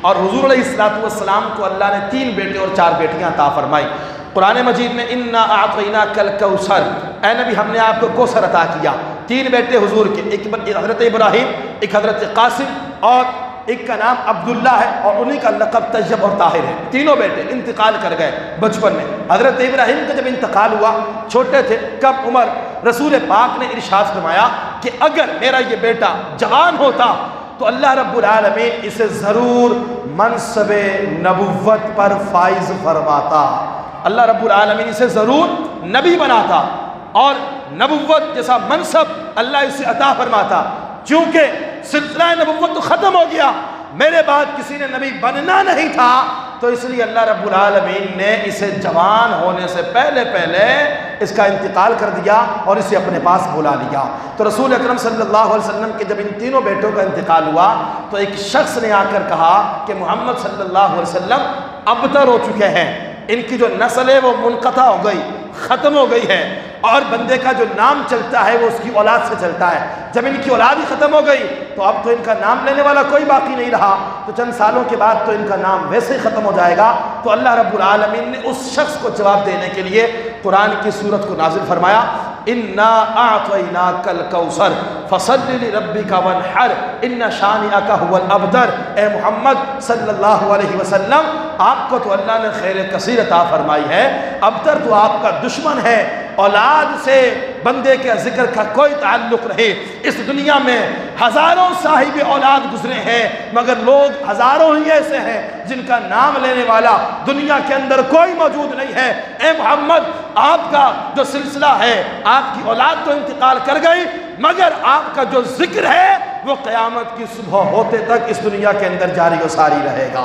اور حضور علیہ السلام کو اللہ نے 3 بیٹے اور 4 بیٹیاں عطا فرمائی۔ قرآن مجید میں انا اعطیناک الکوثر، اے نبی ہم نے آپ کو کوثر عطا کیا۔ 3 بیٹے حضور کے، ایک حضرت ابراہیم، ایک حضرت قاسم، اور ایک کا نام عبداللہ ہے، اور انہی کا لقب طیب اور طاہر ہے۔ تینوں بیٹے انتقال کر گئے بچپن میں۔ حضرت ابراہیم کا جب انتقال ہوا، چھوٹے تھے، کم عمر، رسول پاک نے ارشاد فرمایا کہ اگر میرا یہ بیٹا جوان ہوتا تو اللہ رب العالمین اسے ضرور منصب نبوت پر فائز فرماتا، اللہ رب العالمین اسے ضرور نبی بناتا اور نبوت جیسا منصب اللہ اسے عطا فرماتا۔ چونکہ سلسلہ نبوت تو ختم ہو گیا، میرے بعد کسی نے نبی بننا نہیں تھا، تو اس لیے اللہ رب العالمین نے اسے جوان ہونے سے پہلے اس کا انتقال کر دیا اور اسے اپنے پاس بلا لیا۔ تو رسول اکرم صلی اللہ علیہ وسلم کے جب ان تینوں بیٹوں کا انتقال ہوا تو ایک شخص نے آ کر کہا کہ محمد صلی اللہ علیہ وسلم ابتر ہو چکے ہیں، ان کی جو نسل ہے وہ منقطع ہو گئی، ختم ہو گئی ہے، اور بندے کا جو نام چلتا ہے وہ اس کی اولاد سے چلتا ہے۔ جب ان کی اولاد ہی ختم ہو گئی تو اب تو ان کا نام لینے والا کوئی باقی نہیں رہا، تو چند سالوں کے بعد تو ان کا نام ویسے ہی ختم ہو جائے گا۔ تو اللہ رب العالمین نے اس شخص کو جواب دینے کے لیے قرآن کی سورت کو نازل فرمایا، انا اعطیناک الکوثر فصل لربک وانحر ان شانئک هو الابتر۔ اے محمد صلی اللہ علیہ وسلم، آپ کو تو اللہ نے خیر کثیر عطا فرمائی ہے، ابتر تو آپ کا دشمن ہے، اولاد سے بندے کے ذکر کا کوئی تعلق نہیں۔ اس دنیا میں ہزاروں صاحب اولاد گزرے ہیں، مگر لوگ ہزاروں ہی ایسے ہیں جن کا نام لینے والا دنیا کے اندر کوئی موجود نہیں ہے۔ اے محمد، آپ کا جو سلسلہ ہے، آپ کی اولاد تو انتقال کر گئی، مگر آپ کا جو ذکر ہے وہ قیامت کی صبح ہوتے تک اس دنیا کے اندر جاری و ساری رہے گا۔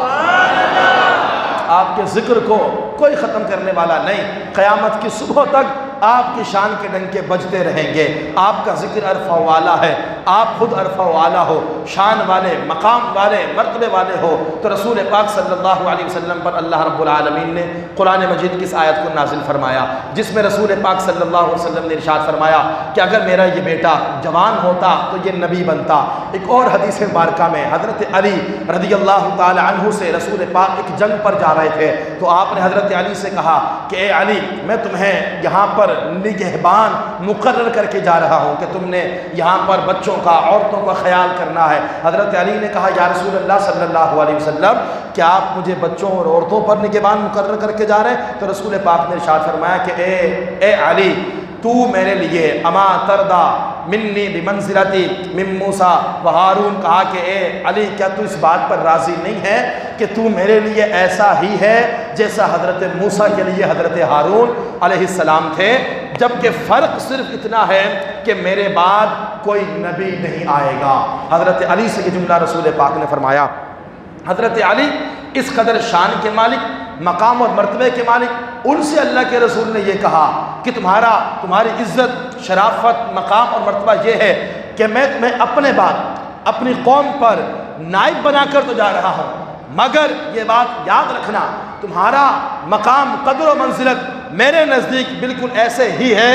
آپ کے ذکر کو کوئی ختم کرنے والا نہیں، قیامت کی صبح تک آپ کی شان کے ڈنکے بجتے رہیں گے۔ آپ کا ذکر عرفہ والا ہے، آپ خود عرفہ والا ہو، شان والے، مقام والے، مرتبے والے ہو، تو رسول پاک صلی اللہ علیہ وسلم پر اللہ رب العالمین نے قرآن مجید کی اس آیت کو نازل فرمایا، جس میں رسول پاک صلی اللہ علیہ وسلم نے ارشاد فرمایا کہ اگر میرا یہ بیٹا جوان ہوتا تو یہ نبی بنتا۔ ایک اور حدیث مبارکہ میں حضرت علی رضی اللہ تعالی عنہ سے رسول پاک ایک جنگ پر جا رہے تھے، تو آپ نے حضرت علی سے کہا کہ اے علی، میں تمہیں یہاں پر نگہبان مقرر کر کے جا رہا ہوں کہ تم نے یہاں پر بچوں کا، عورتوں کا خیال کرنا ہے۔ حضرت علی نے کہا یا رسول اللہ صلی اللہ علیہ وسلم، کیا آپ مجھے بچوں اور عورتوں پر نگہبان مقرر کر کے جا رہے ہیں؟ تو رسول پاک نے ارشاد فرمایا کہ اے علی، تو میرے لیے اما تردا منی بمنزلتی من موسیٰ و ہارون، کہا کہ اے علی، کیا تو اس بات پر راضی نہیں ہے کہ تو میرے لیے ایسا ہی ہے جیسا حضرت موسیٰ کے لیے حضرت ہارون علیہ السلام تھے؟ جبکہ فرق صرف اتنا ہے کہ میرے بعد کوئی نبی نہیں آئے گا۔ حضرت علی سے یہ جملہ رسول پاک نے فرمایا۔ حضرت علی اس قدر شان کے مالک، مقام اور مرتبے کے مالک، ان سے اللہ کے رسول نے یہ کہا کہ تمہاری عزت، شرافت، مقام اور مرتبہ یہ ہے کہ میں تمہیں اپنے بعد اپنی قوم پر نائب بنا کر تو جا رہا ہوں، مگر یہ بات یاد رکھنا، تمہارا مقام، قدر و منزلت میرے نزدیک بالکل ایسے ہی ہے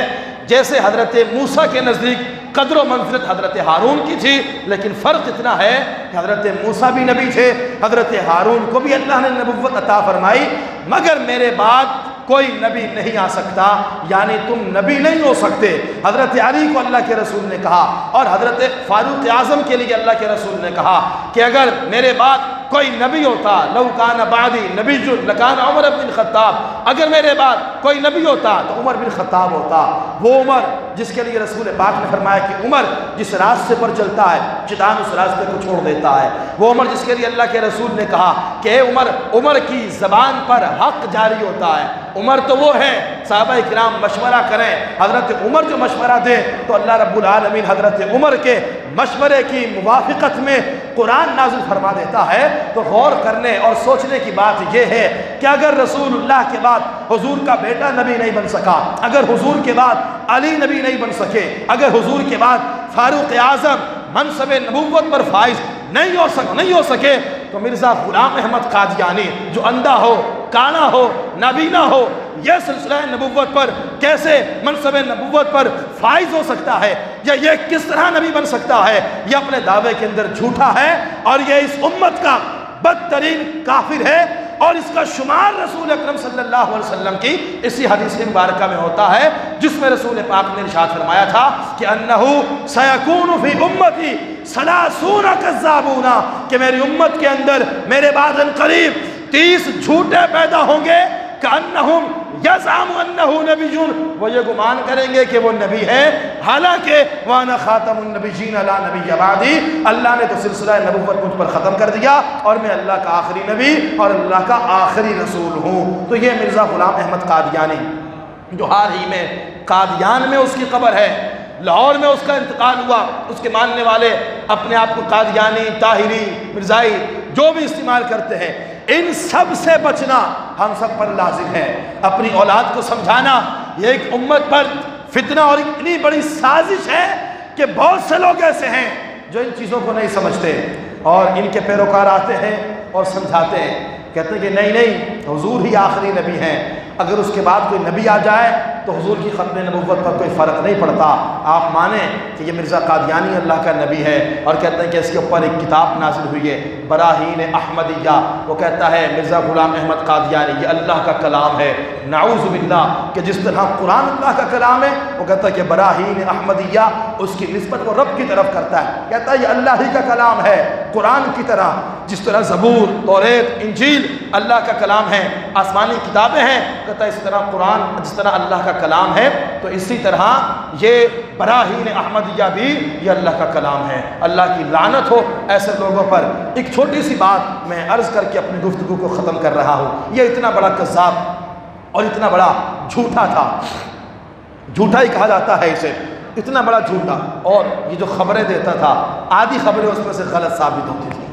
جیسے حضرت موسیٰ کے نزدیک قدر و منزلت حضرت ہارون کی تھی، لیکن فرق اتنا ہے کہ حضرت موسیٰ بھی نبی تھے، حضرت ہارون کو بھی اللہ نے نبوت عطا فرمائی، مگر میرے بعد کوئی نبی نہیں آ سکتا، یعنی تم نبی نہیں ہو سکتے۔ حضرت علی کو اللہ کے رسول نے کہا، اور حضرت فاروق اعظم کے لیے اللہ کے رسول نے کہا کہ اگر میرے بعد کوئی نبی ہوتا، لو کان بعدی نبی لکان عمر بن خطاب، اگر میرے بعد کوئی نبی ہوتا تو عمر بن خطاب ہوتا۔ وہ عمر جس کے لیے رسول پاک نے فرمایا کہ عمر جس راستے پر چلتا ہے شیطان اس راستے کو چھوڑ دیتا ہے، وہ عمر جس کے لیے اللہ کے رسول نے کہا کہ اے عمر کی زبان پر حق جاری ہوتا ہے۔ عمر تو وہ ہے، صحابہ کرام مشورہ کریں، حضرت عمر جو مشورہ دے تو اللہ رب العالمین حضرت عمر کے مشورے کی موافقت میں قرآن نازل فرما دیتا ہے۔ تو غور کرنے اور سوچنے کی بات یہ ہے کہ اگر رسول اللہ کے بعد حضور کا بیٹا نبی نہیں بن سکا، اگر حضور کے بعد علی نبی نہیں بن سکے، اگر حضور کے بعد فاروق اعظم منصب نبوت پر فائز نہیں ہو سکے، تو مرزا غلام احمد قادیانی جو اندھا ہو، کانا ہو، نابینا ہو، یہ سلسلہ نبوت پر کیسے منصب نبوت پر فائز ہو سکتا ہے، یا یہ کس طرح نبی بن سکتا ہے؟ یہ اپنے دعوے کے اندر جھوٹا ہے، اور یہ اس امت کا بدترین کافر ہے، اور اس کا شمار رسول اکرم صلی اللہ علیہ وسلم کی اسی حدیث مبارکہ میں ہوتا ہے جس میں رسول پاک نے ارشاد فرمایا تھا کہ انہو سیکون فی امتی ثلاثون کذابون، کہ میری امت کے اندر میرے بعد قریب 30 جھوٹے پیدا ہوں گے، کأنہم یزعم انہو نبیون، وہ یہ گمان کریں گے کہ وہ نبی ہے، حالانکہ وانا خاتم النبیین لا نبی بعدی، اللہ نے تو سلسلہ نبوت مجھ پر ختم کر دیا اور میں اللہ کا آخری نبی اور اللہ کا آخری رسول ہوں۔ تو یہ مرزا غلام احمد قادیانی جو حال ہی میں قادیان میں اس کی قبر ہے، لاہور میں اس کا انتقال ہوا، اس کے ماننے والے اپنے آپ کو قادیانی، طاہری، مرزائی جو بھی استعمال کرتے ہیں، ان سب سے بچنا ہم سب پر لازم ہے۔ اپنی اولاد کو سمجھانا، یہ ایک امت پر فتنہ اور اتنی بڑی سازش ہے کہ بہت سے لوگ ایسے ہیں جو ان چیزوں کو نہیں سمجھتے اور ان کے پیروکار آتے ہیں اور سمجھاتے ہیں، کہتے ہیں کہ نہیں حضور ہی آخری نبی ہیں، اگر اس کے بعد کوئی نبی آ جائے تو حضور کی ختم نبوت پر کوئی فرق نہیں پڑتا، آپ مانیں کہ یہ مرزا قادیانی اللہ کا نبی ہے، اور کہتے ہیں کہ اس کے اوپر ایک کتاب نازل ہوئی ہے براہین احمدیہ، وہ کہتا ہے مرزا غلام احمد قادیانی یہ اللہ کا کلام ہے، نعوذ باللہ، کہ جس طرح قرآن اللہ کا کلام ہے، وہ کہتا ہے کہ براہین احمدیہ اس کی نسبت وہ رب کی طرف کرتا ہے، کہتا ہے یہ اللہ ہی کا کلام ہے، قرآن کی طرح، جس طرح زبور، توریت، انجیل اللہ کا کلام ہے، آسمانی کتابیں ہیں، کہتا ہے اس طرح قرآن جس طرح اللہ کا کلام ہے تو اسی طرح یہ براہین احمدیہ بھی یہ اللہ کا کلام ہے۔ اللہ کی لعنت ہو ایسے لوگوں پر۔ ایک چھوٹی سی بات میں عرض کر کے اپنی گفتگو کو ختم کر رہا ہوں، یہ اتنا بڑا کذاب اور اتنا بڑا جھوٹا تھا، جھوٹا ہی کہا جاتا ہے اسے، اتنا بڑا جھوٹا، اور یہ جو خبریں دیتا تھا آدھی خبریں اس میں سے غلط ثابت ہوتی تھیں۔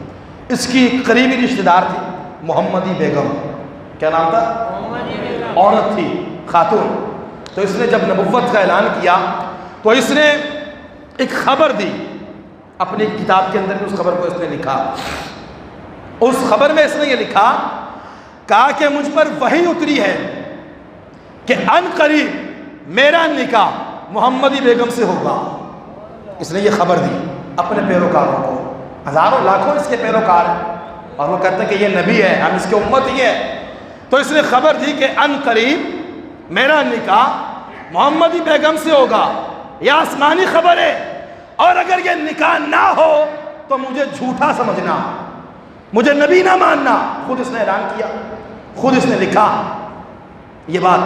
اس کی قریبی رشتہ دار تھی محمدی بیگم، کیا نام تھا؟ عورت تھی، خاتون، تو اس نے جب نبوت کا اعلان کیا تو اس نے ایک خبر دی، اپنی کتاب کے اندر بھی اس خبر کو اس نے لکھا، اس خبر میں اس نے یہ لکھا، کہا کہ مجھ پر وحی اتری ہے کہ ان قریب میرا نکاح محمدی بیگم سے ہوگا۔ اس نے یہ خبر دی اپنے پیروکاروں کو، ہزاروں لاکھوں اس کے پیروکار ہیں اور وہ کہتے ہیں کہ یہ نبی ہے، ہم اس کے امت ہی ہے، تو اس نے خبر دی کہ ان قریب میرا نکاح محمدی بیگم سے ہوگا، یہ آسمانی خبر ہے، اور اگر یہ نکاح نہ ہو تو مجھے جھوٹا سمجھنا، مجھے نبی نہ ماننا۔ خود اس نے اعلان کیا، خود اس نے لکھا یہ بات،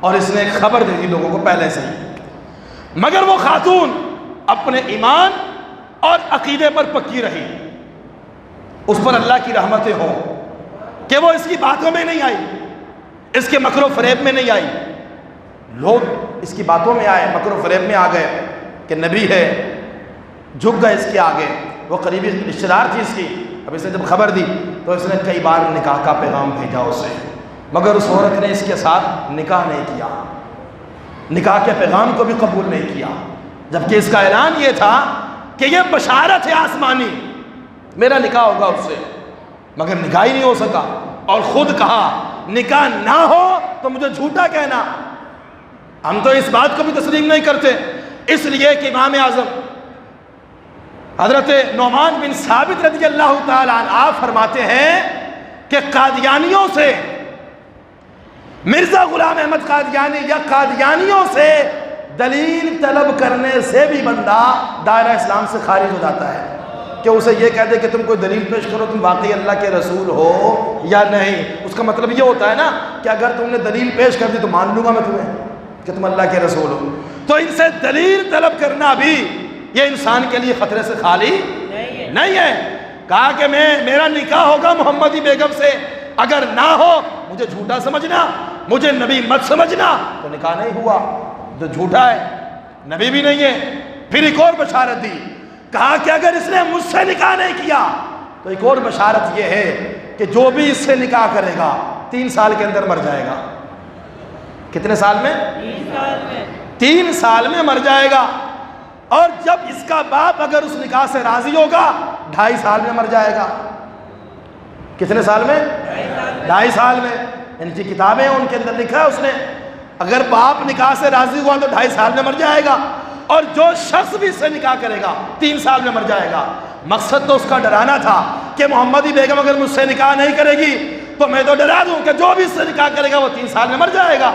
اور اس نے ایک خبر دے دی لوگوں کو پہلے سے ہی، مگر وہ خاتون اپنے ایمان اور عقیدے پر پکی رہی، اس پر اللہ کی رحمتیں ہوں کہ وہ اس کی باتوں میں نہیں آئی، اس کے مکر و فریب میں نہیں آئی۔ لوگ اس کی باتوں میں آئے، مکر و فریب میں آ گئے کہ نبی ہے، جھک گئے اس کے آگے، وہ قریبی رشتہ دار تھی اس کی۔ اب اس نے جب خبر دی تو اس نے کئی بار نکاح کا پیغام بھیجا اسے، مگر اس عورت نے اس کے ساتھ نکاح نہیں کیا، نکاح کے پیغام کو بھی قبول نہیں کیا، جبکہ اس کا اعلان یہ تھا کہ یہ بشارت ہے آسمانی، میرا نکاح ہوگا اس سے، مگر نکاح ہی نہیں ہو سکا، اور خود کہا نکاح نہ ہو تو مجھے جھوٹا کہنا۔ ہم تو اس بات کو بھی تسلیم نہیں کرتے، اس لیے کہ امام اعظم حضرت نعمان بن ثابت رضی اللہ تعالیٰ عنہ آپ فرماتے ہیں کہ قادیانیوں سے، مرزا غلام احمد قادیانی یا قادیانیوں سے دلیل طلب کرنے سے بھی بندہ دائرہ اسلام سے خارج ہو جاتا ہے، کہ اسے یہ کہہ دے کہ تم کوئی دلیل پیش کرو تم واقعی اللہ کے رسول ہو یا نہیں۔ اس کا مطلب یہ ہوتا ہے نا کہ اگر تم نے دلیل پیش کر دی تو مان لوں گا میں تمہیں کہ تم اللہ کے رسول ہو۔ تو ان سے دلیل طلب کرنا بھی یہ انسان کے لیے خطرے سے خالی نہیں ہے۔ کہا کہ میرا نکاح ہوگا محمدی بیگم سے، اگر نہ ہو مجھے جھوٹا سمجھنا، مجھے نبی مت سمجھنا۔ تو نکاح نہیں ہوا، جو جھوٹا ہے، نبی بھی نہیں ہے۔ پھر ایک اور بشارت دی، کہا کہ اگر اس نے مجھ سے نکاح نہیں کیا تو ایک اور بشارت یہ ہے کہ جو بھی اس سے نکاح کرے گا 3 سال کے اندر مر جائے گا۔ کتنے سال میں؟ 3 سال میں مر جائے گا، اور جب اس کا باپ اگر اس نکاح سے راضی ہوگا 2.5 سال میں مر جائے گا۔ کتنے سال میں؟ 2.5 سال میں۔ ان کی کتابیں ان کے اندر لکھا ہے اس نے، اگر باپ نکاح سے راضی ہوا تو 2.5 سال میں مر جائے گا، اور جو شخص بھی اس سے نکاح کرے گا 3 سال میں مر جائے گا۔ مقصد تو اس کا ڈرانا تھا کہ محمدی بیگم اگر مجھ سے نکاح نہیں کرے گی تو میں تو ڈرا دوں کہ جو بھی اس سے نکاح کرے گا وہ 3 سال میں مر جائے گا۔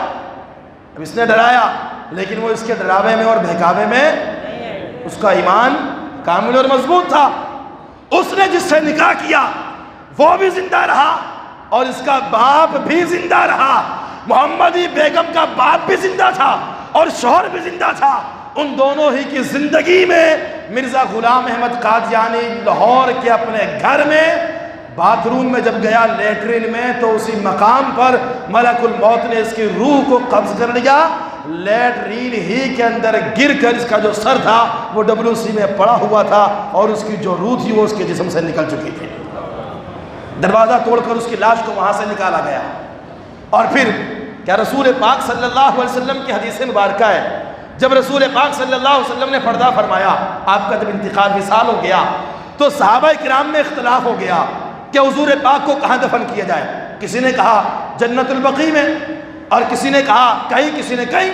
اب اس نے ڈرایا، لیکن وہ اس کے ڈراوے میں اور بہکاوے میں اس کا ایمان کامل اور مضبوط تھا۔ اس نے جس سے نکاح کیا وہ بھی زندہ رہا اور اس کا باپ بھی زندہ رہا۔ محمدی بیگم کا باپ بھی زندہ تھا اور شوہر بھی زندہ تھا۔ ان دونوں ہی کی زندگی میں مرزا غلام احمد قادیانی لاہور کے اپنے گھر میں باتھ روم میں جب گیا لیٹرین میں تو اسی مقام پر ملک الموت نے اس کی روح کو قبض کر لیا۔ لیٹرین ہی کے اندر گر کر اس کا جو سر تھا وہ WC میں پڑا ہوا تھا اور اس کی جو روح تھی وہ اس کے جسم سے نکل چکی تھی۔ دروازہ توڑ کر اس کی لاش کو وہاں سے نکالا گیا۔ اور پھر کیا رسول پاک صلی اللہ علیہ وسلم کی حدیث مبارکہ ہے، جب رسول پاک صلی اللہ علیہ وسلم نے پردہ فرمایا، آپ کا جب انتقال وصال ہو گیا تو صحابہ کرام میں اختلاف ہو گیا کہ حضور پاک کو کہاں دفن کیا جائے۔ کسی نے کہا جنت البقیع میں اور کسی نے کہا کہیں، کسی نے کہیں۔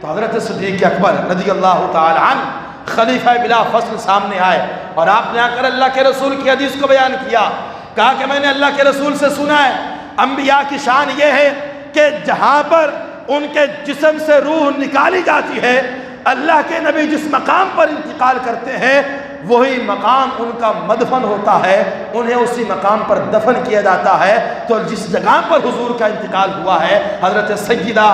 تو حضرت صدیق اکبر رضی اللہ تعالی عنہ خلیفہ بلا فصل سامنے آئے اور آپ نے آ کر اللہ کے رسول کی حدیث کو بیان کیا، کہا کہ میں نے اللہ کے رسول سے سنا ہے انبیاء کی شان یہ ہے کہ جہاں پر ان کے جسم سے روح نکالی جاتی ہے، اللہ کے نبی جس مقام پر انتقال کرتے ہیں وہی مقام ان کا مدفن ہوتا ہے، انہیں اسی مقام پر دفن کیا جاتا ہے۔ تو جس جگہ پر حضور کا انتقال ہوا ہے حضرت سیدہ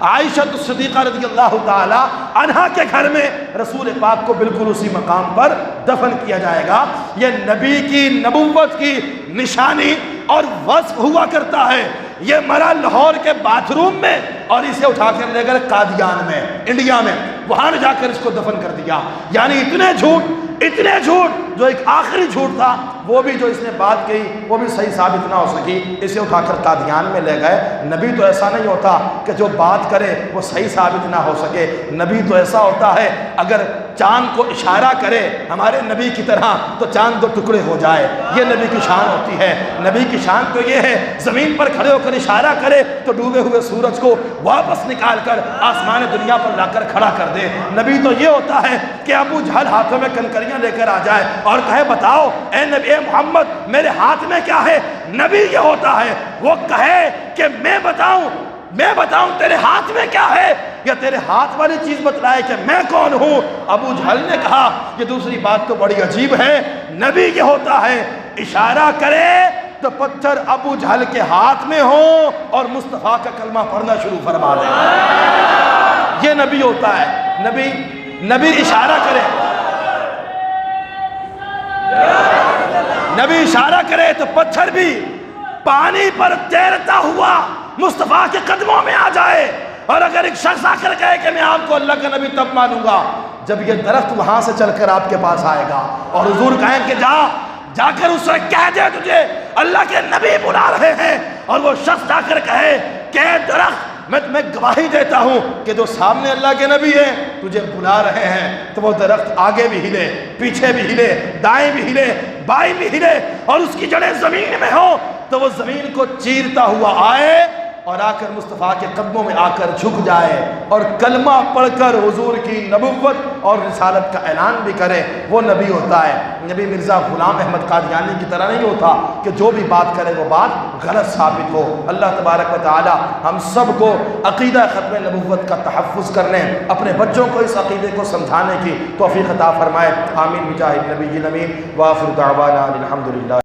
عائشہ صدیقہ رضی اللہ تعالی عنہا کے گھر میں رسول پاک کو بالکل اسی مقام پر دفن کیا جائے گا۔ یہ نبی کی نبوت کی نشانی اور وصف ہوا کرتا ہے۔ یہ مرا لاہور کے باتھ روم میں اور اسے اٹھا کر لے کر قادیان میں، انڈیا میں، وہاں جا کر اس کو دفن کر دیا۔ یعنی اتنے جھوٹ جو ایک آخری جھوٹ تھا وہ بھی جو اس نے بات کہی وہ بھی صحیح ثابت نہ ہو سکی، اسے اٹھا کر قادیان میں لے گئے۔ نبی تو ایسا نہیں ہوتا کہ جو بات کرے وہ صحیح ثابت نہ ہو سکے، نبی تو ایسا ہوتا ہے اگر چاند کو اشارہ کرے ہمارے نبی کی طرح تو چاند 2 ٹکڑے ہو جائے، یہ نبی کی شان ہوتی ہے۔ نبی کی شان تو یہ ہے زمین پر کھڑے ہو کر اشارہ کرے تو ڈوبے ہوئے سورج کو واپس نکال کر آسمان دنیا پر لا کر کھڑا کر دے۔ نبی تو یہ ہوتا ہے کہ ابو جہل ہاتھوں میں کنکریاں لے کر آ جائے اور کہے بتاؤ اے نبی اے محمد میرے ہاتھ میں کیا ہے۔ نبی یہ ہوتا ہے وہ کہے کہ میں بتاؤں تیرے ہاتھ میں کیا ہے، یا تیرے ہاتھ والی چیز بتلائے کہ میں کون ہوں۔ ابو جہل نے کہا یہ دوسری بات تو بڑی عجیب ہے، نبی یہ ہوتا ہے اشارہ کرے تو پتھر ابو جہل کے ہاتھ میں ہو اور مصطفیٰ کا کلمہ پڑھنا شروع فرما دے۔ یہ نبی ہوتا ہے، نبی اشارہ کرے، نبی اشارہ کرے تو پتھر بھی پانی پر تیرتا ہوا مصطفیٰ کے قدموں میں آ جائے۔ اور اگر ایک شخص آ کر کہے کہ میں آپ کو اللہ کا نبی تب مانوں گا جب یہ درخت وہاں سے چل کر آپ کے پاس آئے گا اور حضور کہیں کہ جا کر اس سے کہہ دے تجھے اللہ کے نبی بلا رہے ہیں، اور وہ شخص جا کر کہے کہ درخت میں گواہی دیتا ہوں کہ جو سامنے اللہ کے نبی ہیں تجھے بلا رہے ہیں، تو وہ درخت آگے بھی ہلے، پیچھے بھی ہلے، دائیں بھی ہلے، بائیں بھی ہلے، اور اس کی جڑیں زمین میں ہو تو وہ زمین کو چیرتا ہوا آئے اور آ کر مصطفیٰ کے قدموں میں آ کر جھک جائے اور کلمہ پڑھ کر حضور کی نبوت اور رسالت کا اعلان بھی کرے، وہ نبی ہوتا ہے۔ نبی مرزا غلام احمد قادیانی کی طرح نہیں ہوتا کہ جو بھی بات کرے وہ بات غلط ثابت ہو۔ اللہ تبارک و تعالی ہم سب کو عقیدہ ختم نبوت کا تحفظ کرنے، اپنے بچوں کو اس عقیدے کو سمجھانے کی توفیق عطا فرمائے۔ آمین بجاہ النبی الامین، وآخر دعوانا الحمدللہ۔